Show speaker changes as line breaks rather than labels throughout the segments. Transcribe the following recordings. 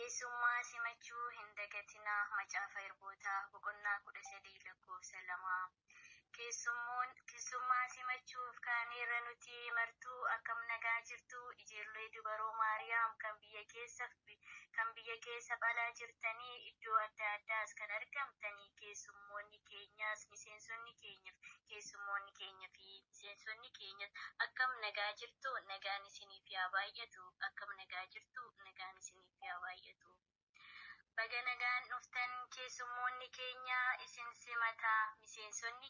Keessummaa simachuu hin dagatinaa macaafa Irbootaa boqonnaa 13 lakkoofsa 2. Keessummaa simachuuf kaaneerra nuti martuu akkam nagaa jirtu ijoollee dubaroo Maariyaam kan biyya keessa alaa jirtanii iddoo adda addaas kan argamtanii keessummoonni keenyas miseensonni keenyas akkam nagaa jirtu nagaan isiniif yaa baay'atu akkam nagaa jirtu nagaan isiniif yaa baay'atu. Baga nagaan dhuftan keessummoonni keenya isin simataa miseensonni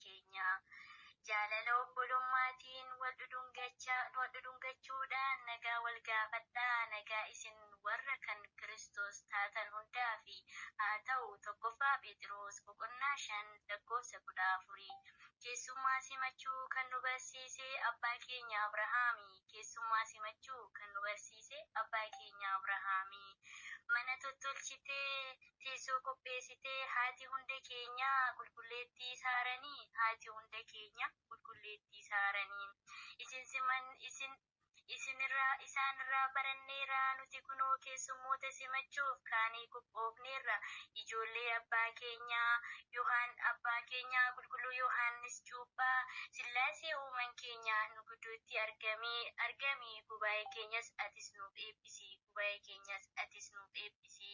keenya jaalala obbolummaatiin wal dhudhungachuudhaan nagaa wal gaafadhaa nagaa isin warra kan Kiristoos taatan hundaa fi haa ta'u. Tokkoffaa Phexros boqonnaa 5 lakkoofsa 14. Keessummaa simachuu kan nu barsiise abbaa keenya Abrahaami. Keessummaa simachuu kan nu barsiise abbaa keenya Abrahaami. Mana tottolchitee teessoo qopheessitee haati hunda keenya qulqulleettii saaranii. Isaanirraa baranneerra nuti kunoo keessummoota simachuuf kaanee qophoofneerra. Ijoollee abbaa keenya qulqulluu Yohaannis Cuuphaa Sillaasee uuman keenya nu gidduutti argami. Gubaa'ee keenyas atis nuuf eebbisi.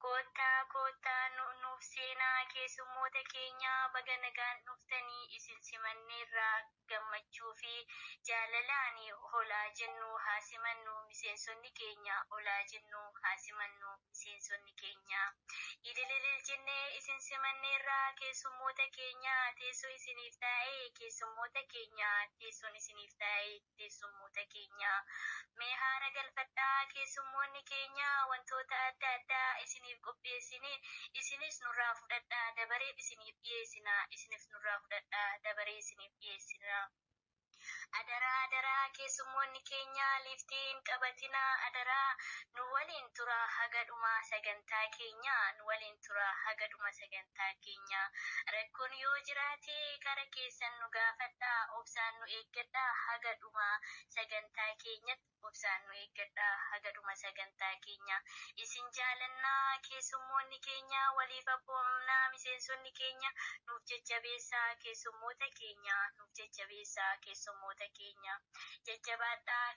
Koottaa nuuf seenaa keessummoota keenya baga nagaan dhuftanii isin simanneerra. Gammachuu fi jaalalaan olaa jennu haa simannu miseensonni keenya Idililil jennee isin simanneerra keessummoota keenya teessoo isiniif taa'ee teessoon isiniif taa'ee teessummoota keenya. Mee haara galfadhaa keessummoonni keenya wantoota adda addaa isiniif qopheessine isinis nurraa fudhadhaa dabaree isiniif dhiyeessina. Adaraa keessummoonni keenya liftiin qabatinaa adaraa nu waliin tura haga dhuma sagantaa keenya. Rakkoon yoo jiraate kara keessan nu gaafadhaa obsaan nu eeggadhaa haga dhuma sagantaa keenya. Isin jaalannaa keessummoonni keenya waliif abboomnaa miseensonni keenya nuuf jajjabeessaa keessummoota keenya jajjabaadhaa.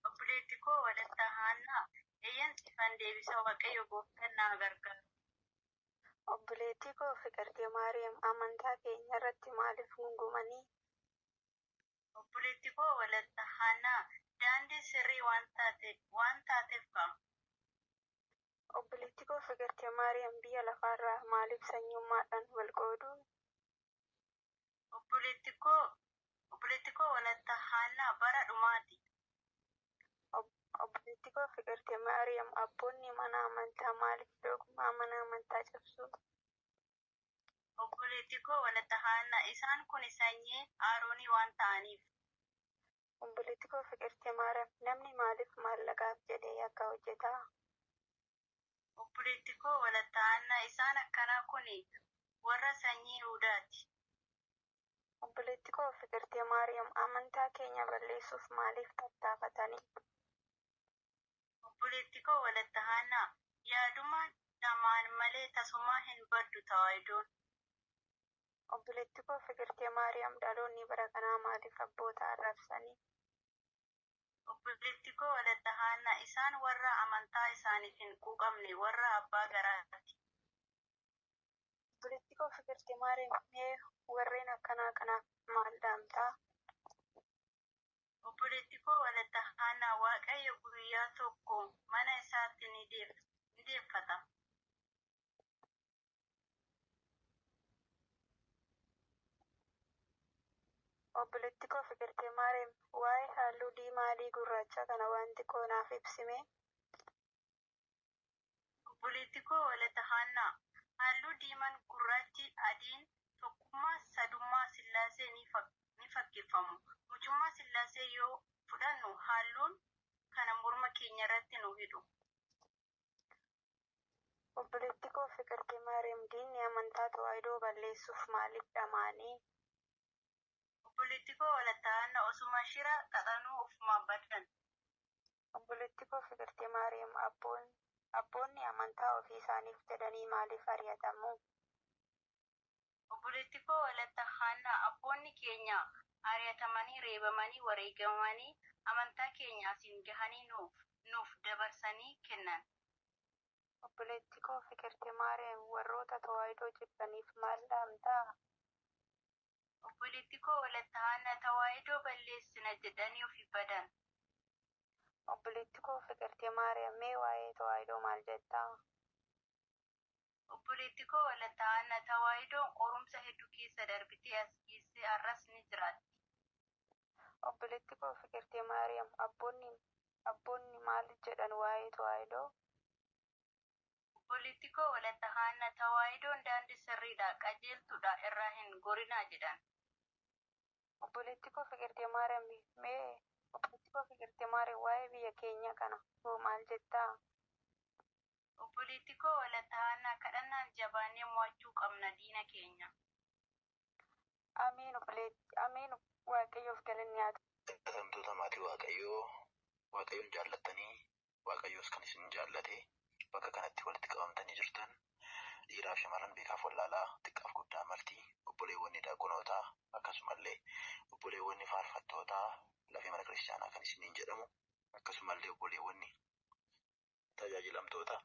Obboleetti koo Walatta Haannaa, eeyyansifan deebisa Waaqayyo Gooftaan na gargaaru.
Obboleettii koo Fiqirtee Maariyaam amantaa keenya irratti maaliif gungumanii?
Obboleetti koo Walatta Haannaa, daandii sirrii waan taateef ka'a.
Obboleettii koo Fiqirtee Maariyaam biyya lafaarraa maaliif sanyummaadhaan wal qoodu?
Obboleetti koo Walatta Haannaa, bara dhumaati.
Obboleettii koo Fiqirtee Maariyaam abboonni mana amantaa maaliif dogmaa mana amantaa cabsu?
Obboleetti koo Walatta Haannaa, isaan kun sanyii Aroonii waan ta'aniif.
Obboleettii koo Fiqirtee Maariyaam namni maaliif maallaqaaf jedhee yakka hojjeta?
Obboleetti koo Walatta Haannaa, isaan akkanaa kun warra sanyii Yihuudaati.
Obboleettii koo Fiqirtee Maariyaam amantaa keenya balleessuuf maaliif tattaafatanii?
Obboleetti koo Walatta Haannaa, yaaduma namaan malee tasumaa hin baddu tawaayidoon.
Obboleettii koo Fiqirtee Maariyaam dhaloonni bara kanaa maaliif abboota arrabsanii?
Obboleetti koo Walatta Haannaa, isaan warra amantaa isaaniif hin quuqamne warra abbaa garaati.
Obboleettii koo Fiqirtee Maariyaam mee warreen akkanaa kanaaf maal dhaamtaa?
Obboleetti koo Walatta Haannaa, Waaqayyo guyyaa tokko mana isaatti ni deeffata.
Obboleettii koo Fiqirtee Maariyaam waa'ee halluu diimaa gurraacha kana wanti koo naaf ibsime?
Obboleetti koo Walatta Haannaa, halluu diimaan gurraachi adiin tokkummaa sadummaa Sillaasee ni fakkeeffamu. Mucummaa Sillaasee yoo fudhannu halluun kana morma keenya irratti nu hidhu.
Obboleettii koo Fiqirtee Maariyaam diinni amantaa tawaahidoo balleessuuf maaliif dhamaanii?
Obboleetti koo Walatta Haannaa, osuma shira xaxanuu ofumaan badan.
Obboleettii koo Fiqirtee Maariyaam abboonni amantaa ofii isaaniif jedhanii maaliif ari'atamu?
Obboleetti koo Walatta Haannaa, abboonni keenya ari'atamanii reebamanii wareegamanii amantaa keenya asiin gahanii nuuf dabarsanii kennan.
Obboleettii koo Fiqirtee Maariyaam warroota tawaahidoo jibbaniif maal dhaamtaa?
Obboleetti koo Walatta Haannaa, tawaahidoo balleessina jedhanii ofii badan.
Obboleettii koo Fiqirtee Maariyaam mee waa'ee tawaahidoo maal jettaa?
Obboleetti koo Walatta Haannaa, tawaahidoon qorumsa hedduu keessa darbitee as geessee har'as ni jiraatti.
Obboleettii koo Fiqirtee Maariyaam abboonni maal jedhan waa'ee tawaahidoo?
Obboleetti koo Walatta Haannaa, tawaahidoon daandii sirriidha qajeeltuudha irraa hin gorinaa jedhan.
Obboleettii koo Fiqirtee Maariyaam waa'ee biyya keenya kana hoo maal jettaa?
Obboleetti koo Walatta Haannaa, kadhannaan jabaannee mo'achuu qabna diina keenya.
Amiin Waaqayyoof galanni haa ta'u.
Jaalatamtoota maatii Waaqayyoon jaallattanii Waaqayyoos kan isin jaallate bakka kanatti walitti qabamtanii jirtan dhiiraaf shamarran beekaaf wallaalaa xiqqaaf guddaa marti obboleewwan daaqonootaa akkasumallee obboleewwan faarfattootaa lafee mana kiristaanaa kan isiniin jedhamu akkasumallee obboleewwan tajaajilamtoota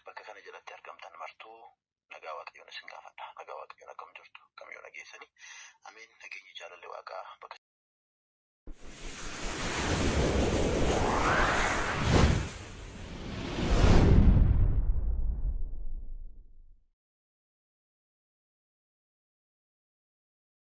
bakka kana jalatti argamtan martuu nagaa Waaqayyoon isin gaafadha. Nagaa Waaqayyoon akkam jirtu? Akkam yoo nageessanii? Ameen. Nageenyi jaalalli Waaqaa bakka